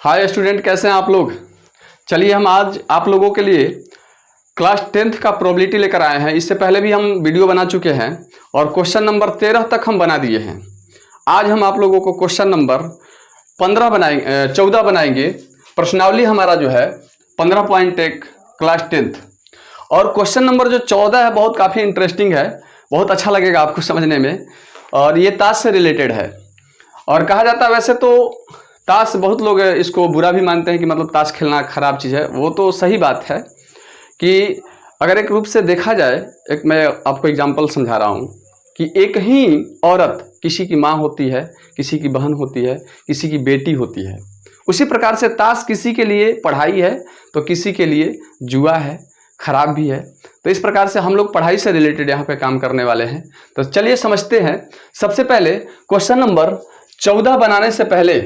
Hi student, कैसे हैं आप लोग। चलिए हम आज आप लोगों के लिए क्लास 10th का प्रोबेबिलिटी लेकर आए हैं। इससे पहले भी हम वीडियो बना चुके हैं और क्वेश्चन नंबर 13 तक हम बना दिए हैं। आज हम आप लोगों को क्वेश्चन नंबर 14 बनाएंगे। प्रश्नावली हमारा जो है 15.1 क्लास 10th और क्वेश्चन नंबर जो 14 है बहुत काफ़ी इंटरेस्टिंग है, बहुत अच्छा लगेगा आपको समझने में। और ये ताश से रिलेटेड है और कहा जाता है वैसे तो ताश बहुत लोग इसको बुरा भी मानते हैं कि मतलब ताश खेलना खराब चीज़ है। वो तो सही बात है कि अगर एक रूप से देखा जाए, एक मैं आपको एग्जांपल समझा रहा हूँ कि एक ही औरत किसी की माँ होती है, किसी की बहन होती है, किसी की बेटी होती है। उसी प्रकार से ताश किसी के लिए पढ़ाई है तो किसी के लिए जुआ है, खराब भी है। तो इस प्रकार से हम लोग पढ़ाई से रिलेटेड यहाँ पे काम करने वाले हैं। तो चलिए समझते हैं। सबसे पहले क्वेश्चन नंबर 14 बनाने से पहले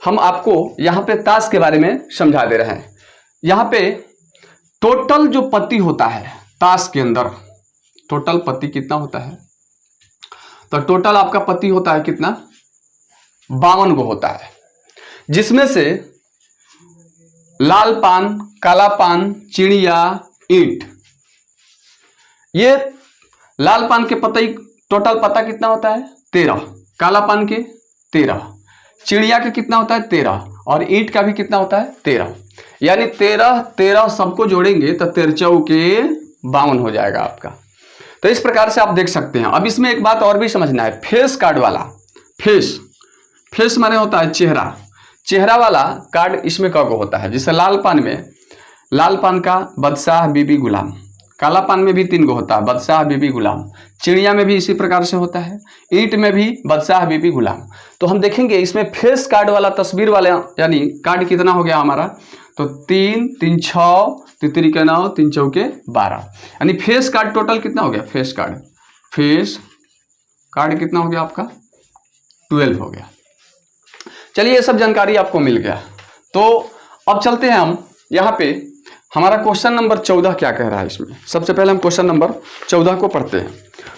हम आपको यहाँ पे ताश के बारे में समझा दे रहे हैं। यहाँ पे टोटल जो पत्ती होता है ताश के अंदर, टोटल पत्ती कितना होता है? तो टोटल आपका पत्ती होता है कितना? 52 गो होता है, जिसमें से लाल पान, काला पान, चिड़िया, ईंट। ये लाल पान के पत्ते टोटल पत्ता कितना होता है? 13। काला पान के 13, चिड़िया के कितना होता है? 13 और ईंट का भी कितना होता है? 13। यानी 13 सबको जोड़ेंगे तो 13 के 52 हो जाएगा आपका। तो इस प्रकार से आप देख सकते हैं। अब इसमें एक बात और भी समझना है, फेस कार्ड वाला। फेस माने होता है चेहरा, चेहरा वाला कार्ड इसमें कब होता है? जैसे लाल पान में, लाल पान का बादशाह, बीबी, गुलाम। काला पान में भी 3 गो होता है, बादशाह, बीबी, गुलाम। चिड़िया में भी इसी प्रकार से होता है, ईंट में भी बादशाह, बीबी, गुलाम। तो हम देखेंगे इसमें फेस कार्ड वाला, तस्वीर वाले यानी कार्ड कितना हो गया हमारा? तो 3, 3, 6, 3 के 9, 3 चौके 12। यानी फेस कार्ड टोटल कितना हो गया? फेस कार्ड कितना हो गया आपका? 12 हो गया। चलिए ये सब जानकारी आपको मिल गया। तो अब चलते हैं हम यहाँ पे, हमारा क्वेश्चन नंबर 14 क्या कह रहा है इसमें। सबसे पहले हम क्वेश्चन नंबर 14 को पढ़ते हैं।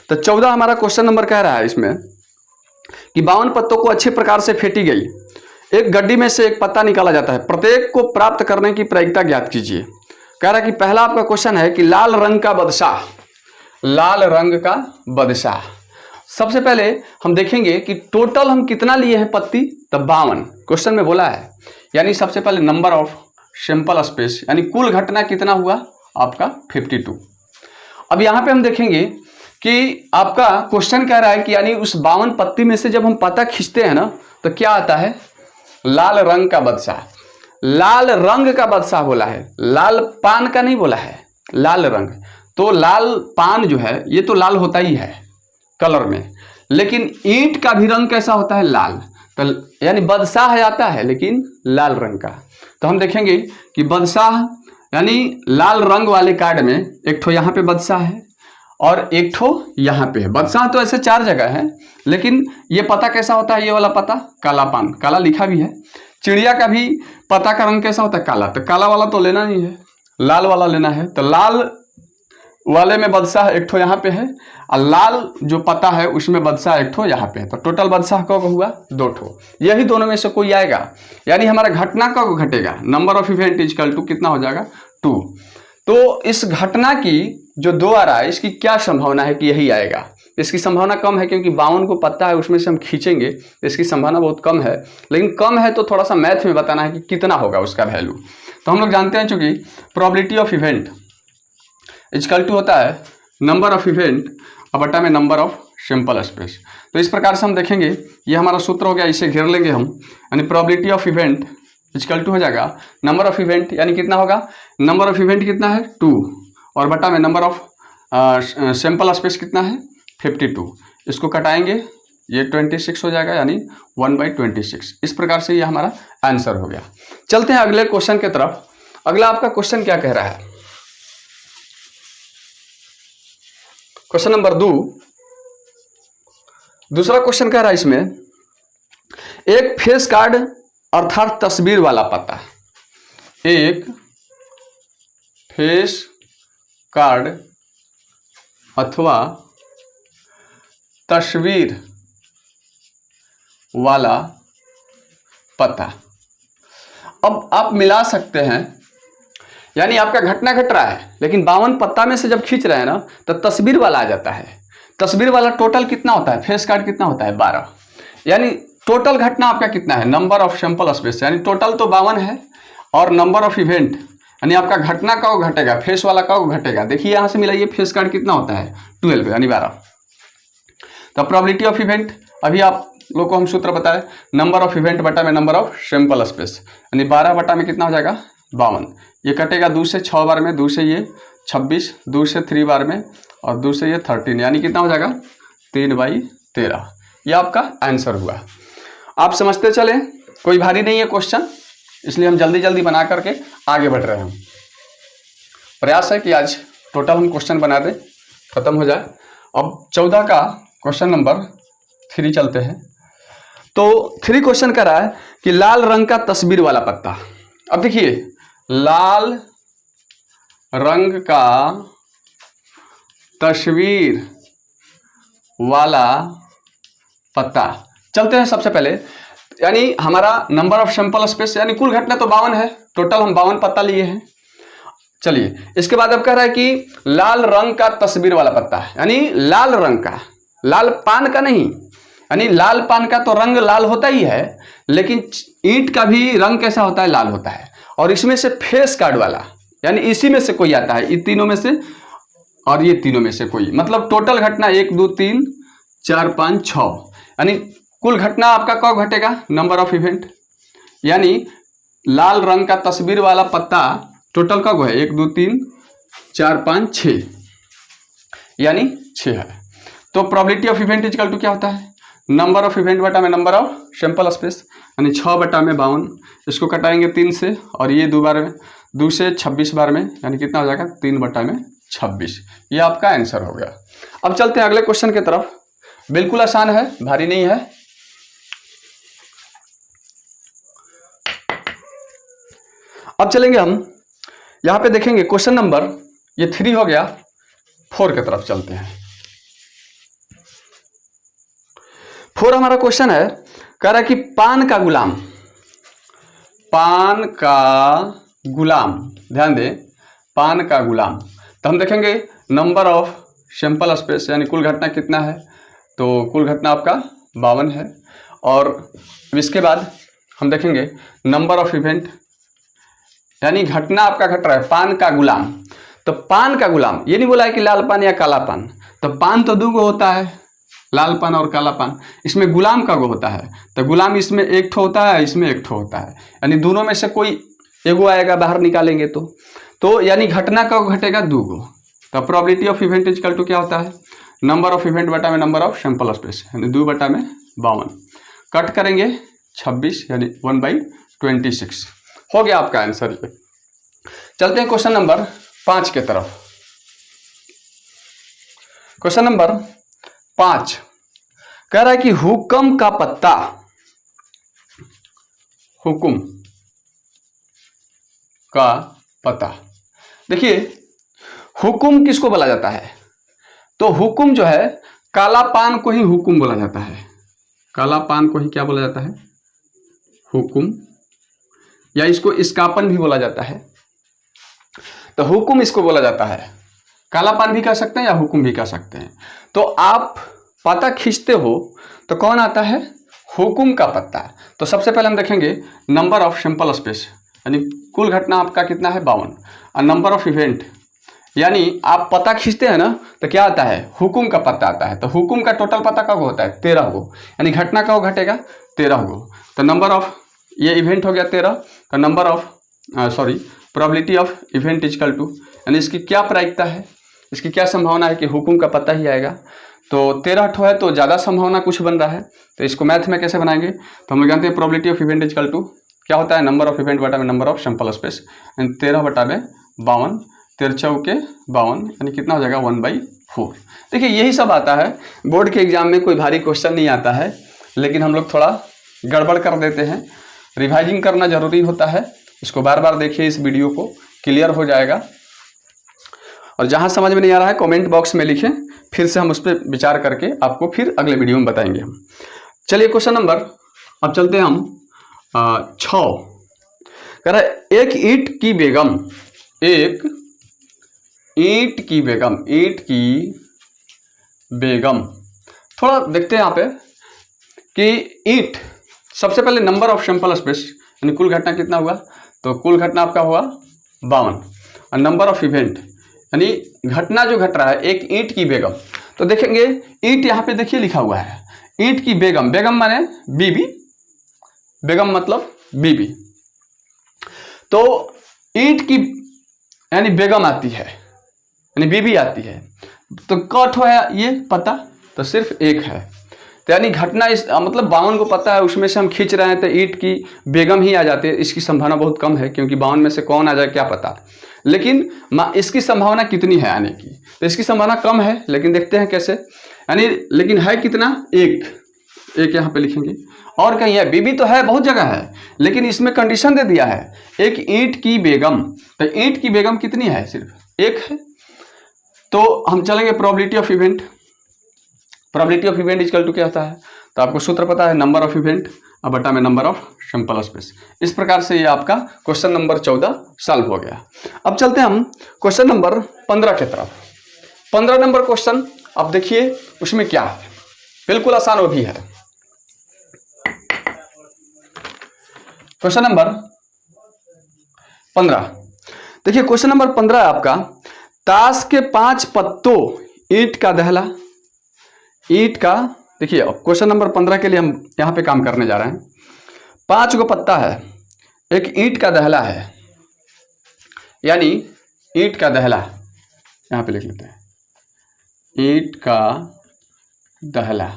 तो 14 हमारा क्वेश्चन नंबर कह रहा है इसमें कि 52 पत्तों को अच्छे प्रकार से फेंटी गई एक गड्डी में से एक पत्ता निकाला जाता है, प्रत्येक को प्राप्त करने की प्रायिकता ज्ञात कीजिए। कह रहा है कि पहला आपका क्वेश्चन है कि लाल रंग का बादशाह, लाल रंग का बादशाह। सबसे पहले हम देखेंगे कि टोटल हम कितना लिए हैं पत्ती? तो 52 क्वेश्चन में बोला है। यानी सबसे पहले नंबर ऑफ सैंपल स्पेस, यानी कुल घटना कितना हुआ आपका? 52। अब यहाँ पे हम देखेंगे कि आपका क्वेश्चन कह रहा है कि यानी उस 52 पत्ती में से जब हम पत्ता खींचते हैं ना तो क्या आता है? लाल रंग का बादशाह। लाल रंग का बादशाह बोला है, लाल पान का नहीं बोला है, लाल रंग। तो लाल पान जो है ये तो लाल होता ही है कलर में, लेकिन ईंट का भी रंग कैसा होता है? लाल। तो यानी बादशाह आता है लेकिन लाल रंग का। तो हम देखेंगे कि बादशाह यानी लाल रंग वाले कार्ड में एक ठो यहाँ पे बादशाह है और एक ठो यहाँ पे है। बादशाह तो ऐसे 4 जगह है, लेकिन ये पता कैसा होता है? ये वाला पता काला पान, काला लिखा भी है। चिड़िया का भी पता का रंग कैसा होता है? काला। तो काला वाला तो लेना नहीं है, लाल वाला लेना है। तो लाल वाले में बादशाह एक ठो यहाँ पे है और लाल जो पता है उसमें बादशाह एक ठो यहाँ पे है। तो टोटल बादशाह कब हुआ? 2 ठो। यही दोनों में से कोई आएगा, यानी हमारा घटना कब घटेगा? Number of event equal to कितना हो जाएगा? 2। तो इस घटना की जो 2 आ रहा है इसकी क्या संभावना है कि यही आएगा? इसकी संभावना कम है, क्योंकि 52 को पत्ता है उसमें से हम खींचेंगे तो इसकी संभावना बहुत कम है। लेकिन कम है तो थोड़ा सा मैथ में बताना है कि कितना होगा उसका वैल्यू। तो हम लोग जानते हैं चूंकि probability of event equal to होता है नंबर ऑफ इवेंट बटा में नंबर ऑफ सैंपल स्पेस। तो इस प्रकार से हम देखेंगे, ये हमारा सूत्र हो गया, इसे घेर लेंगे हम। यानी probability of event equal to हो जाएगा नंबर ऑफ इवेंट, यानी कितना होगा? नंबर ऑफ इवेंट कितना है? 2 और बटा में नंबर ऑफ सैंपल स्पेस कितना है? 52। इसको कटाएंगे, ये 26 हो जाएगा, यानी 1/26। इस प्रकार से ये हमारा आंसर हो गया। चलते हैं अगले क्वेश्चन की तरफ। अगला आपका क्वेश्चन क्या कह रहा है? क्वेश्चन नंबर 2, दूसरा क्वेश्चन कह रहा है इसमें एक फेस कार्ड अर्थात तस्वीर वाला पत्ता, एक फेस कार्ड अथवा तस्वीर वाला पत्ता। अब आप मिला सकते हैं, यानी आपका घटना घट रहा है लेकिन 52 पत्ता में से जब खींच रहे हैं ना तो तस्वीर वाला आ जाता है। तस्वीर वाला टोटल कितना होता है, फेस कार्ड कितना होता है 12, यानी टोटल घटना आपका कितना है, नंबर ऑफ सैंपल स्पेस, यानी टोटल तो 52 है और नंबर ऑफ इवेंट यानी आपका घटना का वो घटेगा, फेस वाला का वो घटेगा। देखिए यहां से मिलाइए, फेस कार्ड कितना होता है 12 यानी 12। तो प्रोबेबिलिटी ऑफ इवेंट अभी आप लोग को हम सूत्र बताए, नंबर ऑफ इवेंट बटा में नंबर ऑफ सैंपल स्पेस, यानी 12 बटा में कितना हो जाएगा 52। ये कटेगा 2 से 6 बार में, 2 से ये 26, 2 से 3 बार में और 2 से ये 13, यानी कितना हो जाएगा 3/13। ये आपका आंसर हुआ। आप समझते चले, कोई भारी नहीं है क्वेश्चन, इसलिए हम जल्दी जल्दी बना करके आगे बढ़ रहे हैं। प्रयास है कि आज टोटल हम क्वेश्चन बना दें, खत्म हो जाए। अब 14 का क्वेश्चन नंबर 3 चलते हैं। तो 3 क्वेश्चन कर रहा है कि लाल रंग का तस्वीर वाला पत्ता। अब देखिए लाल रंग का तस्वीर वाला पत्ता। चलते हैं सबसे पहले, यानी हमारा नंबर ऑफ सैंपल स्पेस यानी कुल घटना तो 52 है, टोटल हम 52 पत्ता लिए हैं। चलिए इसके बाद अब कह रहा है कि लाल रंग का तस्वीर वाला पत्ता, यानी लाल रंग का, लाल पान का नहीं, यानी लाल पान का तो रंग लाल होता ही है, लेकिन ईंट का भी रंग कैसा होता है, लाल होता है। और इसमें से फेस कार्ड वाला, यानी इसी में से कोई आता है, इन तीनों में से और ये तीनों में से कोई, मतलब टोटल घटना 1 2 3 4 5 6, यानी कुल घटना आपका कब घटेगा, नंबर ऑफ इवेंट, यानी लाल रंग का तस्वीर वाला पत्ता टोटल कब है 1 2 3 4 5 6, यानी 6 है। तो probability of event equal to क्या होता है, नंबर ऑफ इवेंट बटा में नंबर ऑफ सैंपल स्पेस, यानी 6 बटा में 52, इसको कटाएंगे 3 से और ये 2 बार में, 2 से 26 बार में, यानी कितना हो जाएगा 3 बटा में 26। ये आपका आंसर हो गया। अब चलते हैं अगले क्वेश्चन की तरफ, बिल्कुल आसान है, भारी नहीं है। अब चलेंगे हम यहां पे देखेंगे क्वेश्चन नंबर, ये 3 हो गया, 4 की तरफ चलते हैं। 4 हमारा क्वेश्चन है, कह रहा है कि पान का गुलाम, पान का गुलाम, ध्यान दें पान का गुलाम। तो हम देखेंगे नंबर ऑफ सैंपल स्पेस यानी कुल घटना कितना है, तो कुल घटना आपका 52 है। और इसके बाद हम देखेंगे नंबर ऑफ इवेंट, यानी घटना आपका घट रहा है पान का गुलाम। तो पान का गुलाम, ये नहीं बोला है कि लाल पान या काला पान, तो पान तो 2 गो होता है, लाल पान और काला पान, इसमें गुलाम का गो होता है, तो गुलाम इसमें 1 ठो होता है, इसमें 1 ठो होता है, यानी दोनों में से कोई एगो आएगा, बाहर निकालेंगे तो यानी घटना का घटेगा 2 गो। तो probability of event equal to क्या होता है, नंबर ऑफ इवेंट बटा में नंबर ऑफ सैंपल स्पेस, यानी 2 बटा में 52, कट करेंगे 26 यानी 1/26 हो गया आपका आंसर। चलते हैं क्वेश्चन नंबर 5 के तरफ। क्वेश्चन नंबर 5 कह रहा है कि हुक्म का पत्ता, हुक्म का पत्ता। देखिए हुक्म किसको बोला जाता है, तो हुक्म जो है काला पान को ही हुक्म बोला जाता है, काला पान को ही क्या बोला जाता है, हुक्म, या इसको इसकापन भी बोला जाता है। तो हुक्म इसको बोला जाता है, काला पान भी कह सकते हैं या हुक्म भी कह सकते हैं। तो आप पत्ता खींचते हो तो कौन आता है, हुक्म का पत्ता। तो सबसे पहले हम देखेंगे नंबर ऑफ सैंपल स्पेस, यानी कुल घटना आपका कितना है 52, और नंबर ऑफ इवेंट, यानी आप पत्ता खींचते हैं ना तो क्या आता है, हुक्म का पत्ता आता है। तो हुक्म का टोटल पत्ता का होता है 13 गो, यानी घटना का घटेगा 13 गो। तो नंबर ऑफ, ये इवेंट हो गया 13 का, number of probability of event equal to, यानी इसकी क्या प्रायिकता है, इसकी क्या संभावना है कि हुक्म का पत्ता ही आएगा। तो 13 ठो है तो ज़्यादा संभावना कुछ बन रहा है, तो इसको मैथ में कैसे बनाएंगे, तो हम लोग जानते हैं probability of event equal to क्या होता है, नंबर ऑफ इवेंट बटा में नंबर ऑफ सैंपल स्पेस, 13 बटा में 52, 13 चौके 52, यानी कितना हो जाएगा 1/4। देखिए यही सब आता है बोर्ड के एग्जाम में, कोई भारी क्वेश्चन नहीं आता है, लेकिन हम लोग थोड़ा गड़बड़ कर देते हैं। रिवाइजिंग करना जरूरी होता है, इसको बार बार देखिए, इस वीडियो को क्लियर हो जाएगा। और जहां समझ में नहीं आ रहा है कमेंट बॉक्स में लिखें, फिर से हम उस पर विचार करके आपको फिर अगले वीडियो में बताएंगे हम। चलिए क्वेश्चन नंबर, अब चलते हैं हम 6, कह रहा है एक ईंट की बेगम, एक ईंट की बेगम, ईंट की बेगम। थोड़ा देखते हैं यहाँ पे कि ईंट, सबसे पहले नंबर ऑफ सैंपल स्पेस यानी कुल घटना कितना हुआ, तो कुल घटना आपका हुआ 52, और नंबर ऑफ इवेंट यानी घटना जो घट रहा है एक ईंट की बेगम। तो देखेंगे ईंट यहाँ पे देखिए लिखा हुआ है ईंट की बेगम, बेगम माने बीबी, बेगम मतलब बीबी। तो ईंट की यानी बेगम आती है यानी बीबी आती है, तो कट है ये पता, तो सिर्फ एक है। तो यानी घटना इस मतलब 52 को पता है, उसमें से हम खींच रहे हैं तो ईंट की बेगम ही आ जाती है। इसकी संभावना बहुत कम है क्योंकि 52 में से कौन आ जाए क्या पता, लेकिन इसकी संभावना कितनी है आने की, तो इसकी संभावना कम है, लेकिन देखते हैं कैसे। यानी लेकिन है कितना, एक यहाँ पे लिखेंगे, और कहीं है बीबी तो है बहुत जगह है, लेकिन इसमें कंडीशन दे दिया है एक ईंट की बेगम, तो ईंट की बेगम कितनी है, सिर्फ एक है। तो हम चलेंगे probability of event. Probability of event equal to क्या होता है, तो आपको सूत्र पता है, नंबर ऑफ इवेंट अब बटा में नंबर ऑफ सैंपल स्पेस। इस प्रकार से ये आपका क्वेश्चन नंबर 14 सॉल्व हो गया। अब चलते हैं हम क्वेश्चन नंबर 15 की तरफ। 15 नंबर क्वेश्चन अब देखिए उसमें क्या है, बिल्कुल आसान वो भी है। क्वेश्चन नंबर 15 देखिए, क्वेश्चन नंबर 15 है आपका, ताश के 5 पत्तों ईंट का दहला, ईंट का। देखिए क्वेश्चन नंबर 15 के लिए हम यहां पे काम करने जा रहे हैं। 5 गो पत्ता है, एक ईंट का दहला है, यानी ईंट का दहला यहां पे लिख लेते हैं, ईंट का दहला।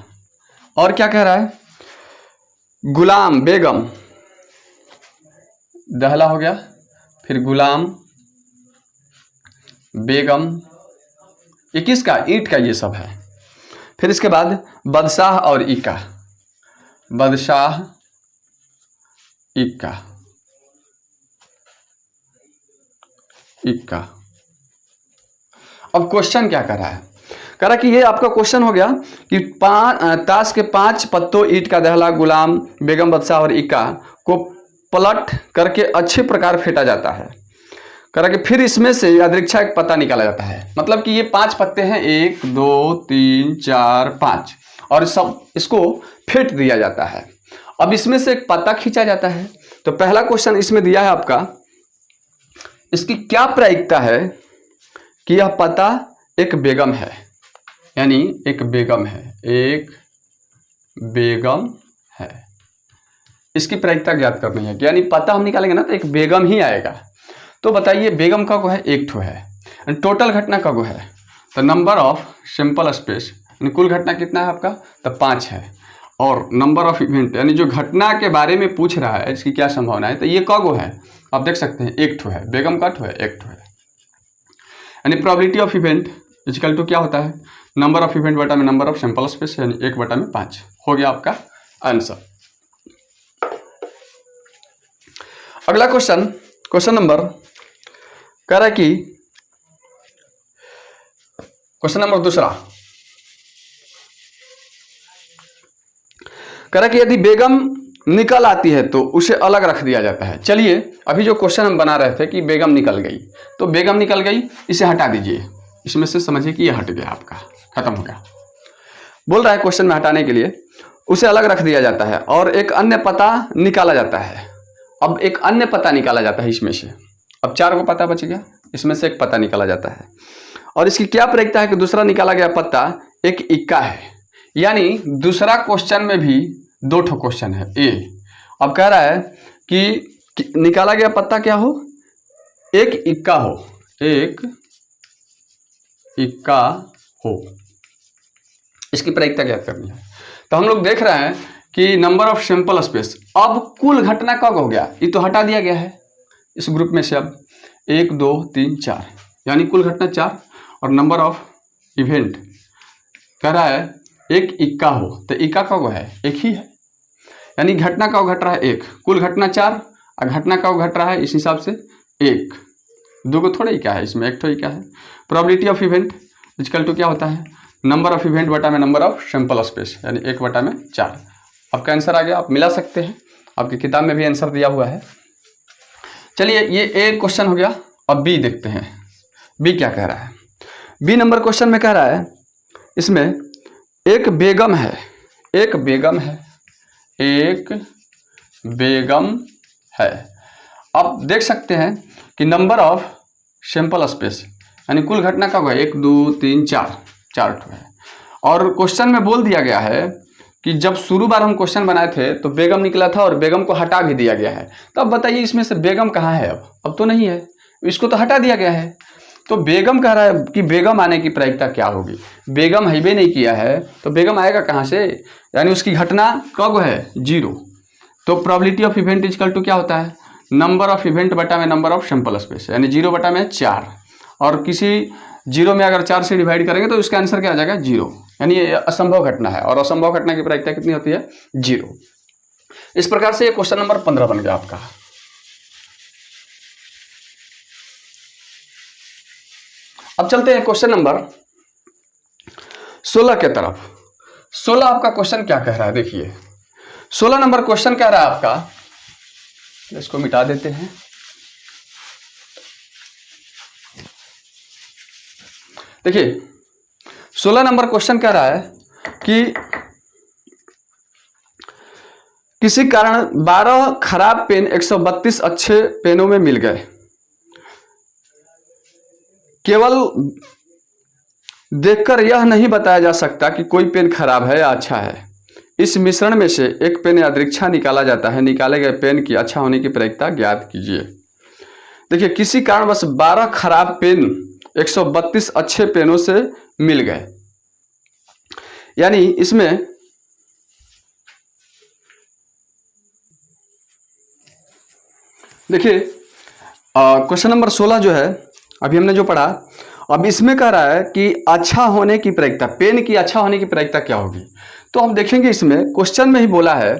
और क्या कह रहा है, गुलाम बेगम, दहला हो गया, फिर गुलाम बेगम, ये किसका, ईंट का, ये सब है। फिर इसके बाद बदशाह और इक्का, बदशाह इक्का, इक्का। अब क्वेश्चन क्या कर रहा है, कह रहा कि ये आपका क्वेश्चन हो गया कि ताश के 5 पत्तों ईंट का दहला, गुलाम बेगम, बदशाह और इक्का को पलट करके अच्छे प्रकार फेंटा जाता है। कह रहा कि फिर इसमें से यादृच्छा एक पत्ता निकाला जाता है, मतलब कि ये 5 पत्ते हैं, 1 2 3 4 5, और सब इसको फेंट दिया जाता है। अब इसमें से एक पत्ता खींचा जाता है। तो पहला क्वेश्चन इसमें दिया है आपका, इसकी क्या प्रायिकता है कि यह पत्ता एक बेगम है, यानी एक बेगम है, एक बेगम है। इसकी प्रायिकता ज्ञात करनी है, यानी पत्ता हम निकालेंगे ना तो एक बेगम ही आएगा। तो बताइए बेगम का को है, एक ठो है, टोटल घटना का को है, तो नंबर ऑफ सैंपल स्पेस यानी कुल घटना कितना है आपका, तो 5 है, और नंबर ऑफ इवेंट यानी जो घटना के बारे में पूछ रहा है इसकी क्या संभावना है, तो ये कगो है, आप देख सकते हैं एक ठो है, बेगम का ठो है, एक ठो है। यानी probability of event equal to क्या होता है, नंबर ऑफ इवेंट बटा में नंबर ऑफ सैंपल स्पेस, यानी 1 बटा में 5 हो गया आपका आंसर। अगला क्वेश्चन, क्वेश्चन नंबर कह रहा है कि क्वेश्चन नंबर दूसरा कह रहा है कि यदि बेगम निकल आती है तो उसे अलग रख दिया जाता है। चलिए अभी जो क्वेश्चन हम बना रहे थे कि बेगम निकल गई, तो बेगम निकल गई, इसे हटा दीजिए, इसमें से समझिए कि ये हट गया, आपका खत्म हो गया। बोल रहा है क्वेश्चन में हटाने के लिए उसे अलग रख दिया जाता है और एक अन्य पता निकाला जाता है। अब एक अन्य पता निकाला जाता है इसमें से, अब 4 को पता बच गया, इसमें से एक पता निकाला जाता है, और इसकी क्या प्रायिकता है कि दूसरा निकाला गया पत्ता एक इक्का है। यानी दूसरा क्वेश्चन में भी 2 ठो क्वेश्चन है ए। अब कह रहा है कि निकाला गया पत्ता क्या हो, एक इक्का हो, एक इक्का हो, इसकी प्रायिकता ज्ञात करनी है। तो हम लोग देख रहे हैं कि नंबर ऑफ सैंपल स्पेस, अब कुल घटना कब हो गया, ये तो हटा दिया गया है इस ग्रुप में से। अब 1 2 3 4 यानी कुल घटना 4, और नंबर ऑफ इवेंट कह रहा है एक इक्का हो, तो इक्का कब है, एक ही है, यानी घटना कब घट रहा है 1, कुल घटना 4 और घटना कब घट रहा है इस हिसाब से 1, 2 को थोड़ा इक्का है, इसमें एक तो इक्का है। Probability of event equal to क्या होता है, नंबर ऑफ इवेंट बटा में नंबर ऑफ सैंपल स्पेस, यानी 1 बटा में 4। आपका आंसर आ गया, आप मिला सकते हैं, आपकी किताब में भी आंसर दिया हुआ है। चलिए ये ए क्वेश्चन हो गया। अब बी देखते हैं, बी क्या कह रहा है। बी नंबर क्वेश्चन में कह रहा है इसमें एक बेगम है, एक बेगम है, एक बेगम है। अब देख सकते हैं कि नंबर ऑफ सैंपल स्पेस यानी कुल घटना का हुआ 1 2 3 4 4 है। और क्वेश्चन में बोल दिया गया है कि जब शुरू बार हम क्वेश्चन बनाए थे तो बेगम निकला था और बेगम को हटा भी दिया गया है। तो अब बताइए इसमें से बेगम कहाँ है? अब तो नहीं है, इसको तो हटा दिया गया है। तो बेगम कह रहा है कि बेगम आने की प्रायिकता क्या होगी? बेगम हाईवे नहीं किया है तो बेगम आएगा कहाँ से? यानी उसकी घटना कब है? 0। तो probability of event equal to क्या होता है? नंबर ऑफ इवेंट बटा में नंबर ऑफ सैंपल स्पेस, यानी 0 बटा में 4। और किसी 0 में अगर 4 से डिवाइड करेंगे तो इसका आंसर क्या आ जाएगा? 0। यानी ये असंभव घटना है और असंभव घटना की प्रायिकता कितनी होती है? 0। इस प्रकार से ये क्वेश्चन नंबर 15 बन गया आपका। अब चलते हैं क्वेश्चन नंबर 16 के तरफ। 16 आपका क्वेश्चन क्या कह रहा है? देखिए 16 नंबर क्वेश्चन कह रहा है आपका, इसको मिटा देते हैं। देखिए 16 नंबर क्वेश्चन कह रहा है कि किसी कारण 12 खराब पेन 132 अच्छे पेनों में मिल गए। केवल देखकर यह नहीं बताया जा सकता कि कोई पेन खराब है या अच्छा है। इस मिश्रण में से एक पेन यादृच्छा निकाला जाता है। निकाले गए पेन की अच्छा होने की प्रायिकता ज्ञात कीजिए। देखिए किसी कारणवश 12 खराब पेन 132 अच्छे पेनों से मिल गए। यानी इसमें देखिए क्वेश्चन नंबर 16 जो है अभी हमने जो पढ़ा, अब इसमें कह रहा है कि अच्छा होने की प्रायिकता, पेन की अच्छा होने की प्रायिकता क्या होगी। तो हम देखेंगे इसमें क्वेश्चन में ही बोला है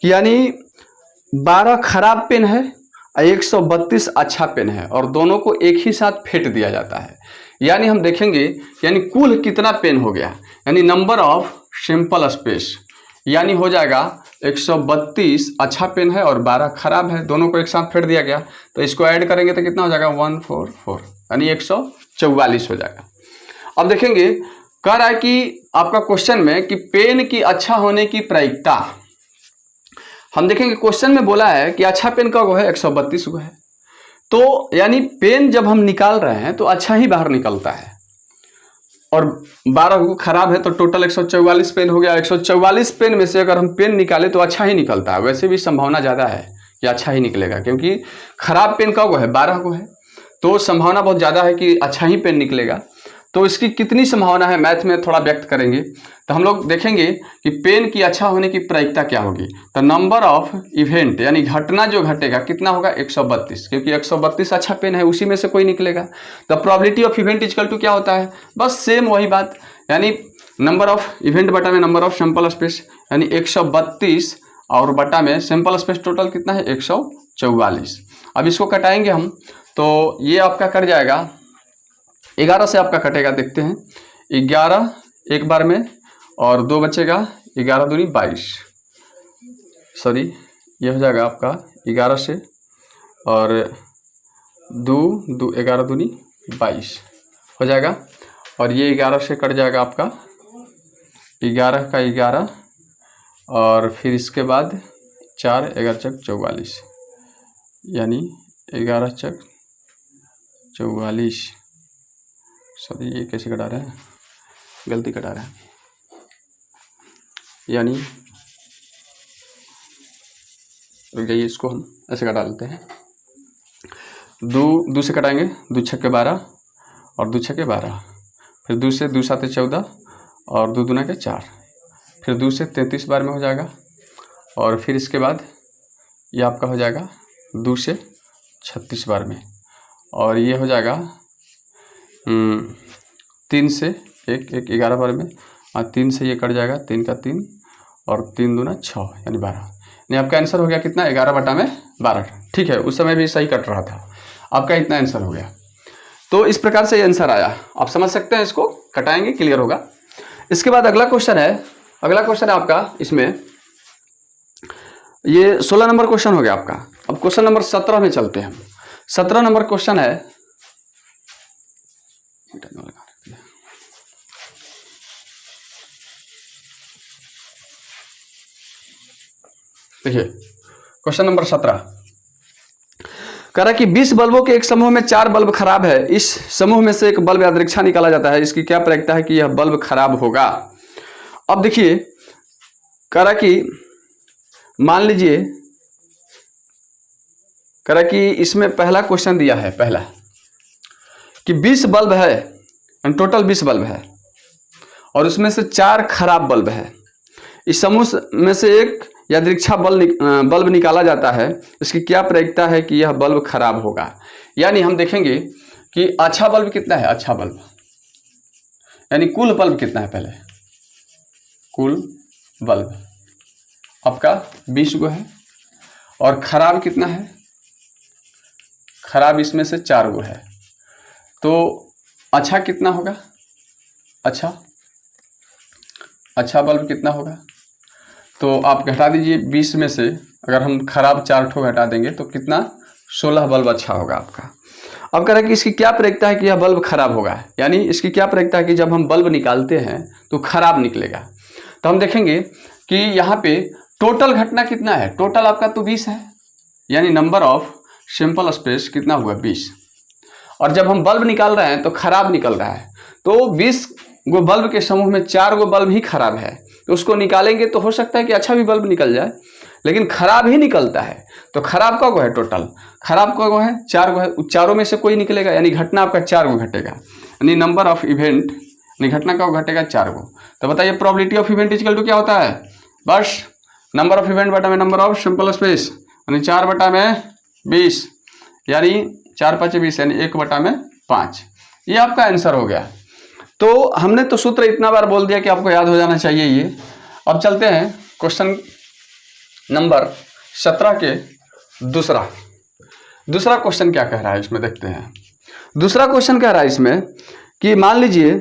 कि यानी 12 खराब पेन है और 132 अच्छा पेन है और दोनों को एक ही साथ फेंट दिया जाता है। यानी हम देखेंगे यानी कुल कितना पेन हो गया, यानी नंबर ऑफ सैंपल स्पेस, यानी हो जाएगा 132 अच्छा पेन है और 12 खराब है, दोनों को एक साथ फेंट दिया गया। तो इसको ऐड करेंगे तो कितना हो जाएगा? 144, यानी 144 हो जाएगा। अब देखेंगे कह रहा है कि आपका क्वेश्चन में कि पेन की अच्छा होने की प्रायिकता, हम देखेंगे क्वेश्चन में बोला है कि अच्छा पेन का वो है 132 को है। तो यानी पेन जब हम निकाल रहे हैं तो अच्छा ही बाहर निकलता है और 12 को खराब है तो टोटल 144 पेन हो गया। 144 पेन में से अगर हम पेन निकाले तो अच्छा ही निकलता है। वैसे भी संभावना ज़्यादा है कि अच्छा ही निकलेगा क्योंकि खराब पेन का वो है 12 को है, तो संभावना बहुत ज़्यादा है कि अच्छा ही पेन निकलेगा। तो इसकी कितनी संभावना है मैथ में थोड़ा व्यक्त करेंगे तो हम लोग देखेंगे कि पेन की अच्छा होने की प्रायिकता क्या होगी। तो नंबर ऑफ इवेंट यानी घटना जो घटेगा कितना होगा? 132, क्योंकि 132 अच्छा पेन है उसी में से कोई निकलेगा। तो probability of event equal to क्या होता है? बस सेम वही बात, यानी नंबर ऑफ इवेंट बटा में नंबर ऑफ सैंपल स्पेस, यानी 132 और बटा में सैंपल स्पेस टोटल कितना है? 144। अब इसको कटाएंगे हम तो ये आपका कट जाएगा 11 से आपका कटेगा, देखते हैं 11 एक बार में और 2 बचेगा, 11 दूनी 22, सॉरी ये हो जाएगा आपका 11 से और 11 दूनी 22 हो जाएगा और ये 11 से कट जाएगा आपका 11 का 11 और फिर इसके बाद 4 11 चक 44, यानी 11 चक 44, सॉरी ये कैसे कटा रहे हैं? गलती कटा रहे हैं, यानी रुक जाइए इसको हम ऐसे कटा लेते हैं। 2 से कटाएंगे, 2 छक्के 12 और 2 छक्के 12, फिर 2 से 2 7 14 और 2 दूना के 4, फिर 2 से 33 बार में हो जाएगा और फिर इसके बाद ये आपका हो जाएगा 2 से 36 बार में और ये हो जाएगा 3 से 1 11 बार में और 3 से ये कट जाएगा, 3 का 3 और 3 दूना 6 यानी 12, यानी आपका आंसर हो गया कितना? 11 बटा में 12। ठीक है, उस समय भी सही कट रहा था, आपका इतना आंसर हो गया। तो इस प्रकार से ये आंसर आया, आप समझ सकते हैं, इसको कटाएंगे क्लियर होगा। इसके बाद अगला क्वेश्चन है, आपका इसमें ये 16 नंबर क्वेश्चन हो गया आपका। अब क्वेश्चन नंबर 17 में चलते हैं। 17 नंबर क्वेश्चन है, देखिए क्वेश्चन नंबर 17 कह रहा है कि 20 बल्बों के एक समूह में 4 बल्ब खराब है, इस समूह में से एक बल्ब यादृच्छा निकाला जाता है, इसकी क्या प्रायिकता है कि यह बल्ब खराब होगा। अब देखिए कह रहा कि मान लीजिए, कह रहा कि इसमें पहला क्वेश्चन दिया है, पहला कि 20 बल्ब है, टोटल 20 बल्ब है और उसमें से 4 खराब बल्ब है, इस समूह में से एक यादृच्छा बल्ब निकाला जाता है, इसकी क्या प्रायिकता है कि यह बल्ब खराब होगा। यानी हम देखेंगे कि अच्छा बल्ब कितना है, अच्छा बल्ब यानी कुल बल्ब कितना है, पहले कुल बल्ब आपका 20 गो है और खराब कितना है, खराब इसमें से 4 गो है, तो अच्छा कितना होगा, अच्छा बल्ब कितना होगा, तो आप घटा दीजिए 20 में से अगर हम खराब 4 ठो घटा देंगे तो कितना, 16 बल्ब अच्छा होगा आपका। अब कह रहा है कि इसकी क्या प्रायिकता है कि यह बल्ब खराब होगा, यानी इसकी क्या प्रायिकता है कि जब हम बल्ब निकालते हैं तो खराब निकलेगा। तो हम देखेंगे कि यहाँ पे टोटल घटना कितना है, टोटल आपका तो 20 है, यानी नंबर ऑफ सैंपल स्पेस कितना हुआ 20, और जब हम बल्ब निकाल रहे हैं तो खराब निकल रहा है, तो 20 गो बल्ब के समूह में 4 गो बल्ब ही खराब है, तो उसको निकालेंगे तो हो सकता है कि अच्छा भी बल्ब निकल जाए, लेकिन खराब ही निकलता है। तो खराब का गो है, टोटल खराब का गो है 4 गो है, चारों में से कोई निकलेगा, यानी घटना आपका 4 गो घटेगा, यानी नंबर ऑफ इवेंट यानी घटना का घटेगा 4 गो। तो बताइए probability of event equal to क्या होता है, बस नंबर ऑफ इवेंट बटा में नंबर ऑफ सैंपल स्पेस, यानी 4 बटा में 20, यानी 4 5 20, यानी 1 बटा में 5। ये आपका आंसर हो गया। तो हमने तो सूत्र इतना बार बोल दिया कि आपको याद हो जाना चाहिए ये। अब चलते हैं क्वेश्चन नंबर 17 के दूसरा क्वेश्चन क्या कह रहा है इसमें, देखते हैं। दूसरा क्वेश्चन कह रहा है इसमें कि मान लीजिए,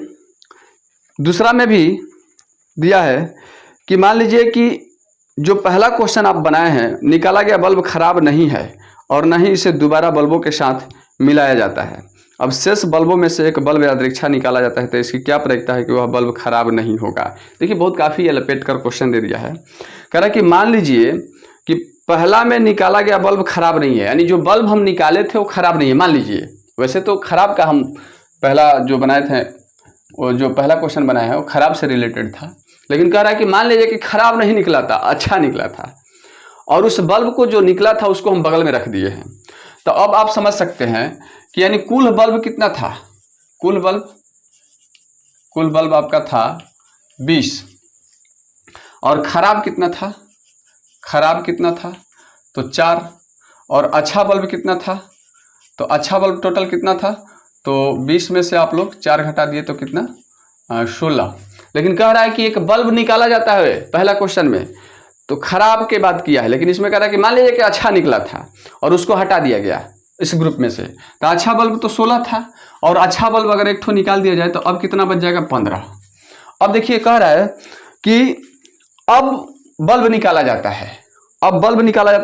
दूसरा में भी दिया है कि मान लीजिए कि जो पहला क्वेश्चन आप बनाए हैं, निकाला गया बल्ब खराब नहीं है और न ही इसे दोबारा बल्बों के साथ मिलाया जाता है, अब शेष बल्बों में से एक बल्ब यादृच्छा निकाला जाता है, तो इसकी क्या प्रायिकता है कि वह बल्ब खराब नहीं होगा। देखिए बहुत काफ़ी लपेट कर क्वेश्चन दे दिया है। कह रहा है कि मान लीजिए कि पहला में निकाला गया बल्ब खराब नहीं है, यानी जो बल्ब हम निकाले थे वो खराब नहीं है। मान लीजिए, वैसे तो खराब का हम पहला जो बनाए थे, वो जो पहला क्वेश्चन बनाया है वो खराब से रिलेटेड था, लेकिन कह रहा है कि मान लीजिए कि खराब नहीं निकला था, अच्छा निकला था, और उस बल्ब को जो निकला था उसको हम बगल में रख दिए हैं। तो अब आप समझ सकते हैं कि यानी कुल बल्ब कितना था, कुल बल्ब आपका था 20, और खराब कितना था, तो 4, और अच्छा बल्ब कितना था, तो अच्छा बल्ब टोटल कितना था, तो 20 में से आप लोग 4 घटा दिए तो कितना, 16। लेकिन कह रहा है कि एक बल्ब निकाला जाता है पहला क्वेश्चन में, तो खराब के बाद किया है, लेकिन इसमें कह रहा है कि मान लीजिए कि अच्छा निकला था और उसको हटा दिया गया इस ग्रुप में से, तो अच्छा बल्ब तो 16 था, और अच्छा बल्ब अगर एक ठो निकाल दिया जाए तो अब कितना बच जाएगा, 15। अब देखिए कह रहा है कि अब बल्ब निकाला जाता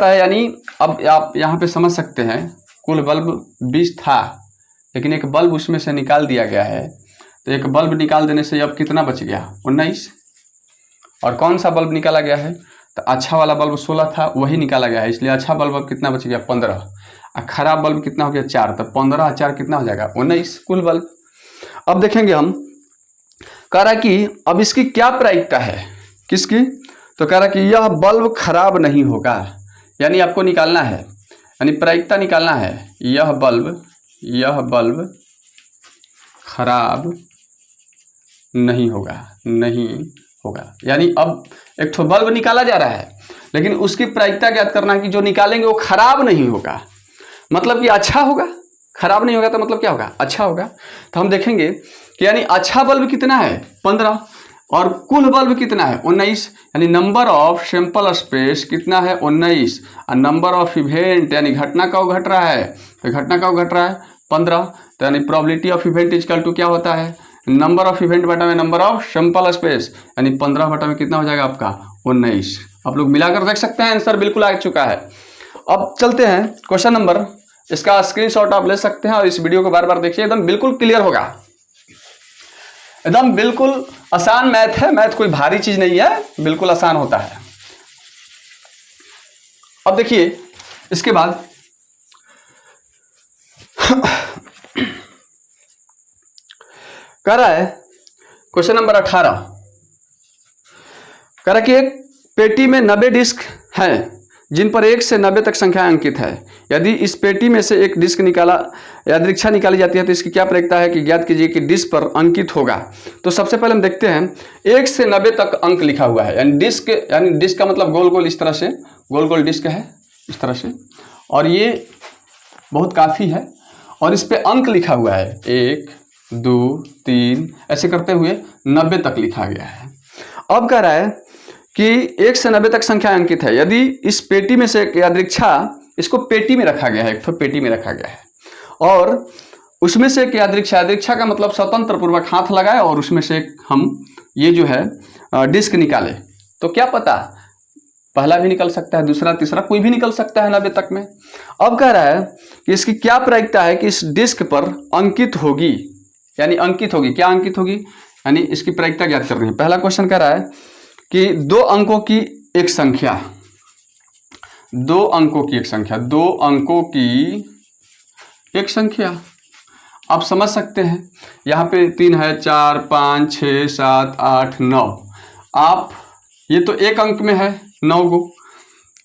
है, यानी अब आप यहाँ पे समझ सकते हैं कुल बल्ब 20 था, लेकिन एक बल्ब उसमें से निकाल दिया गया है, तो एक बल्ब निकाल देने से अब कितना बच गया, 19। और कौन सा बल्ब निकाला गया है, तो अच्छा वाला बल्ब 16 था, वही निकाला गया है, इसलिए अच्छा बल्ब अब कितना बच गया, 15, और खराब बल्ब कितना हो गया, 4, तो 15 और 4 कितना हो जाएगा, 19 कुल बल्ब। अब देखेंगे हम, कह रहा है कि अब इसकी क्या प्रायिकता है, किसकी, तो कह रहा है कि यह बल्ब खराब नहीं होगा, यानी आपको निकालना है, यानी प्रायिकता निकालना है, यह बल्ब खराब नहीं होगा, यानी अब एक ठो बल्ब निकाला जा रहा है, लेकिन उसकी प्रायिकता ज्ञात करना है कि जो निकालेंगे वो खराब नहीं होगा, मतलब कि अच्छा होगा। खराब नहीं होगा तो मतलब क्या होगा, अच्छा होगा। तो हम देखेंगे कि यानी अच्छा बल्ब कितना है, 15, और कुल बल्ब कितना है, 19, यानी नंबर ऑफ सैंपल स्पेस कितना है, 19, और नंबर ऑफ इवेंट यानी घटना का वो घट रहा है, तो घटना का वो घट रहा है 15, तो यानी probability of event equal to क्या होता है, नंबर ऑफ इवेंट बटा में नंबर ऑफ सैंपल स्पेस, यानी 15 बटा में कितना हो जाएगा आपका, 19। आप लोग मिलाकर देख सकते हैं, आंसर बिल्कुल आ चुका है। अब चलते हैं क्वेश्चन नंबर इसका स्क्रीनशॉट आप ले सकते हैं और इस वीडियो को बार बार देखिए, एकदम बिल्कुल क्लियर होगा। एकदम बिल्कुल आसान मैथ है, मैथ कोई भारी चीज नहीं है, बिल्कुल आसान होता है। अब देखिए इसके बाद कह रहा है क्वेश्चन नंबर 18, कह रहा कि एक पेटी में 90 डिस्क हैं जिन पर 1 से 90 तक संख्या अंकित है। यदि इस पेटी में से एक डिस्क यादृच्छा निकाली जाती है तो इसकी क्या प्रयोजन है कि ज्ञात कीजिए कि डिस्क पर अंकित होगा। तो सबसे पहले हम देखते हैं 1 से 90 तक अंक लिखा हुआ है, यानी डिस्क का मतलब गोल गोल इस तरह से गोल गोल डिस्क है इस तरह से, और ये बहुत काफ़ी है, और इस पे अंक लिखा हुआ है 1 2 3 ऐसे करते हुए 90 तक लिखा गया है। अब कह रहा है कि 1 से 90 तक संख्या अंकित है। यदि इस पेटी में से एक यादृच्छा, इसको पेटी में रखा गया है, एक तो पेटी में रखा गया है, और उसमें से एक यादृच्छा का मतलब स्वतंत्र पूर्वक हाथ लगाए और उसमें से एक हम ये जो है डिस्क निकाले, तो क्या पता पहला भी निकल सकता है, दूसरा तीसरा कोई भी निकल सकता है 90 तक में। अब कह रहा है कि इसकी क्या प्रायिकता है कि इस डिस्क पर अंकित होगी, यानी अंकित होगी, क्या अंकित होगी, यानी इसकी प्रायिकता ज्ञात करनी है। पहला क्वेश्चन कह रहा है कि 2 अंकों की एक संख्या, 2 अंकों की एक संख्या, 2 अंकों की एक संख्या आप समझ सकते हैं। यहाँ पे 3 है, 4 5 6 7 8 9, आप ये तो एक अंक में है 9 गो,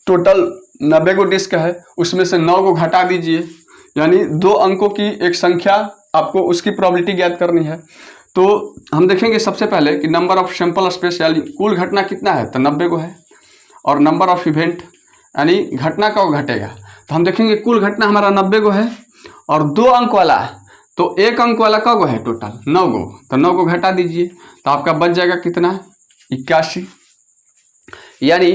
टोटल 90 गो डिस्क है, उसमें से 9 गो घटा दीजिए, यानी 2 अंकों की एक संख्या आपको उसकी प्रोबेबिलिटी ज्ञात करनी है। तो हम देखेंगे सबसे पहले कि नंबर ऑफ सैंपल स्पेस यानी कुल घटना कितना है, तो 90 गो है, और नंबर ऑफ इवेंट यानी घटना कब घटेगा, तो हम देखेंगे कुल घटना हमारा 90 गो है, और 2 अंक वाला तो 1 अंक वाला कब गो है, टोटल 9 गो, तो 9 गो घटा दीजिए तो आपका बच जाएगा कितना 81, यानी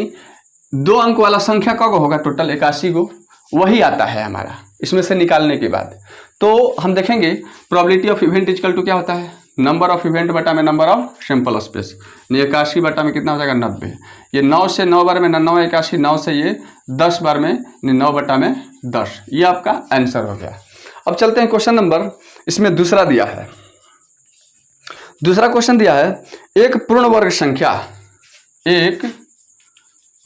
2 अंक वाला संख्या कब होगा, टोटल 81 गो, वही आता है हमारा इसमें से निकालने के बाद। तो हम देखेंगे probability of event equal to क्या होता है, नंबर ऑफ इवेंट बटा में नंबर ऑफ सैंपल स्पेस, 81 बटा में कितना हो जाएगा 90, ये 9 से 9 बार में 9 81, 9 से ये 10 बार में 9 बटा में 10, ये आपका आंसर हो गया। अब चलते हैं क्वेश्चन नंबर, इसमें दूसरा दिया है, दूसरा क्वेश्चन दिया है एक पूर्ण वर्ग संख्या, एक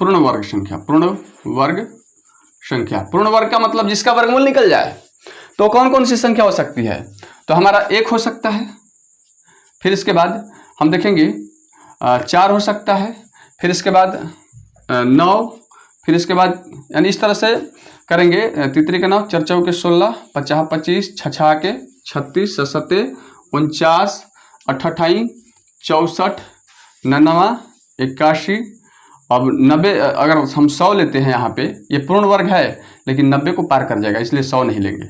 पूर्ण वर्ग संख्या, पूर्ण वर्ग संख्या, पूर्ण वर्ग का मतलब जिसका वर्गमूल निकल जाए, तो कौन कौन सी संख्या हो सकती है, तो हमारा 1 हो सकता है, फिर इसके बाद हम देखेंगे 4 हो सकता है, फिर इसके बाद 9, फिर इसके बाद यानी इस तरह से करेंगे, तितरी का 9, 4 चौके 16, 50 25, 6 के 36, 7 49, 88, 64, 99, 81, अब 90, अगर हम 100 लेते हैं यहाँ पे, ये पूर्ण वर्ग है लेकिन 90 को पार कर जाएगा इसलिए 100 नहीं लेंगे।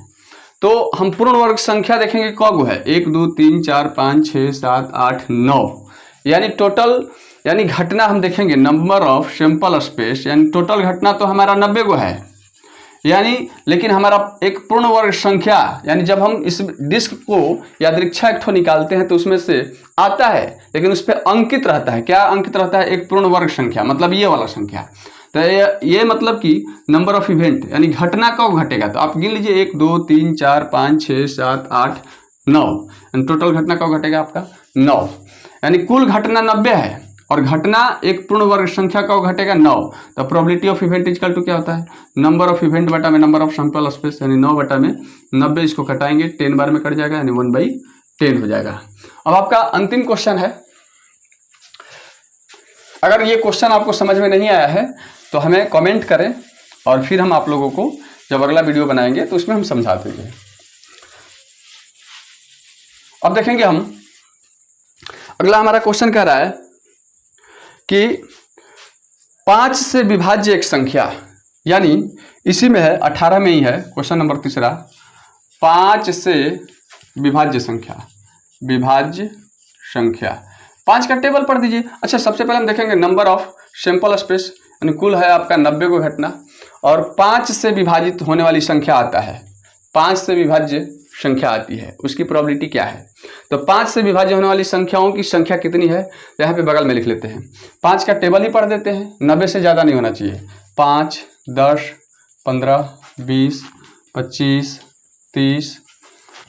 तो हम पूर्ण वर्ग संख्या देखेंगे कब है, 1 2 3 4 5 6 7 8 9, यानी टोटल यानी घटना हम देखेंगे नंबर ऑफ सैंपल स्पेस, यानी टोटल घटना तो हमारा 90 गो है, यानी लेकिन हमारा एक पूर्ण वर्ग संख्या, यानी जब हम इस डिस्क को यादृच्छा एक ठो निकालते हैं तो उसमें से आता है लेकिन उस पर अंकित रहता है, क्या अंकित रहता है, एक पूर्ण वर्ग संख्या, मतलब ये वाला संख्या, तो ये मतलब कि नंबर ऑफ इवेंट यानी घटना कब घटेगा, तो आप गिन लीजिए 1 2 3 4 5 6 7 8 9, टोटल घटना कब घटेगा आपका 9, यानी कुल घटना 90 है और घटना एक पूर्ण वर्ग संख्या कब घटेगा 9, तो probability of event equal to क्या होता है, नंबर ऑफ इवेंट बटा में नंबर ऑफ सैंपल स्पेस, यानी 9 बटा में 90, इसको घटाएंगे 10 बार में कट जाएगा, यानी 1/10 हो जाएगा। अब आपका अंतिम क्वेश्चन है, अगर ये क्वेश्चन आपको समझ में नहीं आया है तो हमें कमेंट करें और फिर हम आप लोगों को जब अगला वीडियो बनाएंगे तो उसमें हम समझा देंगे। अब देखेंगे हम अगला हमारा क्वेश्चन कह रहा है कि 5 से विभाज्य एक संख्या, यानी इसी में है 18 में ही है क्वेश्चन नंबर तीसरा, 5 से विभाज्य संख्या, विभाज्य संख्या 5 का टेबल पढ़ दीजिए। अच्छा सबसे पहले हम देखेंगे नंबर ऑफ सैंपल स्पेस, यानी कुल है आपका 90 को घटना, और 5 से विभाजित होने वाली संख्या आता है, 5 से विभाज्य संख्या आती है, उसकी प्रोबेबिलिटी क्या है, तो 5 से विभाज्य होने वाली संख्याओं की संख्या कितनी है, तो यहाँ पे बगल में लिख लेते हैं, 5 का टेबल ही पढ़ देते हैं, 90 से ज़्यादा नहीं होना चाहिए, 5 10 15 20 25, 30,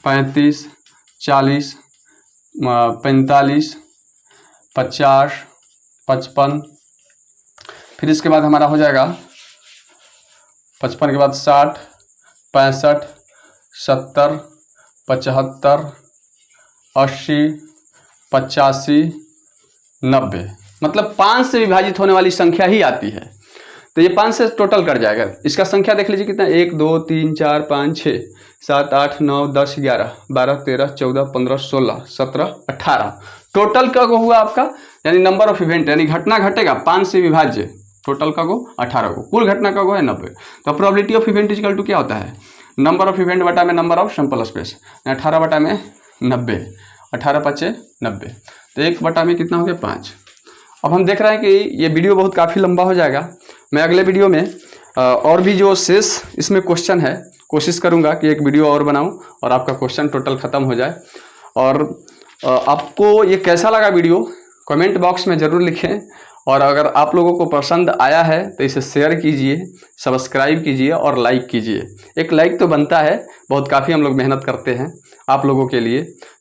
35, 40, 45, 50, 55, फिर इसके बाद हमारा हो जाएगा 55 के बाद 60, 65, 70, 75, 80, 85, 90, मतलब 5 से विभाजित होने वाली संख्या ही आती है। तो ये 5 से टोटल कट जाएगा। इसका संख्या देख लीजिए कितना, 1 2 3 4 5 6 7 8 9 10 11 12 13 14 15 16 17 18, टोटल का को हुआ आपका, यानी नंबर ऑफ इवेंट, यानी घटना घटेगा 5 से विभाज्य, टोटल का को 18 को, कुल घटना का को है 90। तो probability of event equal to क्या होता है, नंबर ऑफ इवेंट बटा में नंबर ऑफ सैंपल स्पेस, 18 बटा में 90, 18 5 90, तो 1 बटा में कितना हो गया 5। अब हम देख रहे हैं कि ये वीडियो बहुत काफ़ी लंबा हो जाएगा। मैं अगले वीडियो में और भी जो शेष इसमें क्वेश्चन है कोशिश करूंगा कि एक वीडियो और बनाऊं और आपका क्वेश्चन टोटल ख़त्म हो जाए। और आपको ये कैसा लगा वीडियो कमेंट बॉक्स में ज़रूर लिखें, और अगर आप लोगों को पसंद आया है तो इसे शेयर कीजिए, सब्सक्राइब कीजिए और लाइक कीजिए। एक लाइक तो बनता है, बहुत काफ़ी हम लोग मेहनत करते हैं आप लोगों के लिए।